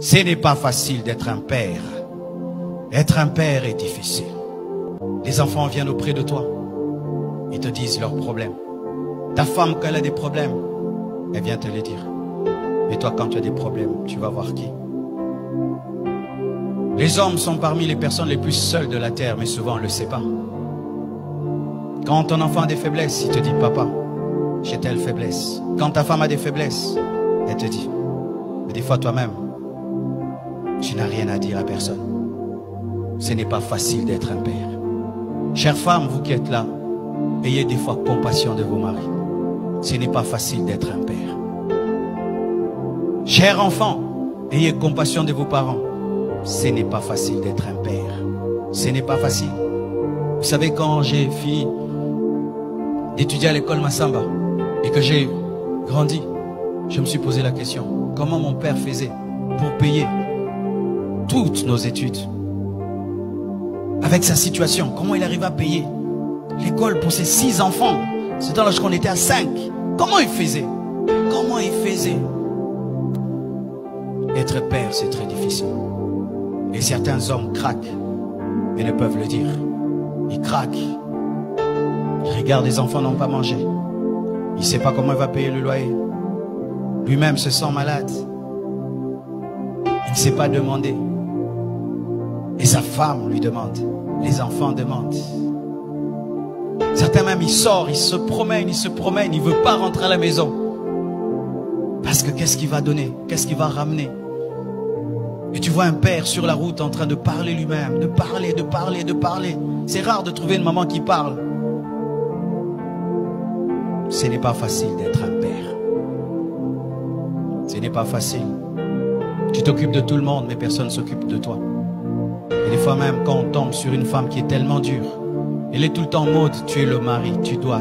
Ce n'est pas facile d'être un père. Être un père est difficile. Les enfants viennent auprès de toi. Ils te disent leurs problèmes. Ta femme, quand elle a des problèmes, elle vient te les dire. Et toi, quand tu as des problèmes, tu vas voir qui? Les hommes sont parmi les personnes les plus seules de la terre, mais souvent on ne le sait pas. Quand ton enfant a des faiblesses, il te dit, papa, j'ai telle faiblesse. Quand ta femme a des faiblesses, elle te dit. Mais des fois toi-même, tu n'as rien à dire à personne. Ce n'est pas facile d'être un père. Chères femmes, vous qui êtes là, ayez des fois compassion de vos maris. Ce n'est pas facile d'être un père. Chers enfants, ayez compassion de vos parents. Ce n'est pas facile d'être un père. Ce n'est pas facile. Vous savez, quand j'ai fini d'étudier à l'école Massamba et que j'ai grandi, je me suis posé la question, comment mon père faisait pour payer toutes nos études? Avec sa situation, comment il arrive à payer l'école pour ses 6 enfants? C'était lorsqu'on était à 5. Comment il faisait? Comment il faisait? Être père, c'est très difficile. Et certains hommes craquent, mais ne peuvent le dire. Ils craquent. Ils regardent, les enfants n'ont pas mangé. Il ne sait pas comment il va payer le loyer. Lui-même se sent malade. Il ne sait pas demander. Et sa femme lui demande. Les enfants demandent. Certains même, ils sortent, ils se promènent, il ne veut pas rentrer à la maison. Parce que qu'est-ce qu'il va donner? Qu'est-ce qu'il va ramener? Et tu vois un père sur la route en train de parler lui-même, de parler. C'est rare de trouver une maman qui parle. Ce n'est pas facile d'être un père. Ce n'est pas facile. Tu t'occupes de tout le monde, mais personne ne s'occupe de toi. Et des fois même, quand on tombe sur une femme qui est tellement dure, elle est tout le temps en mode, tu es le mari, tu dois.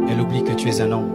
Elle oublie que tu es un homme.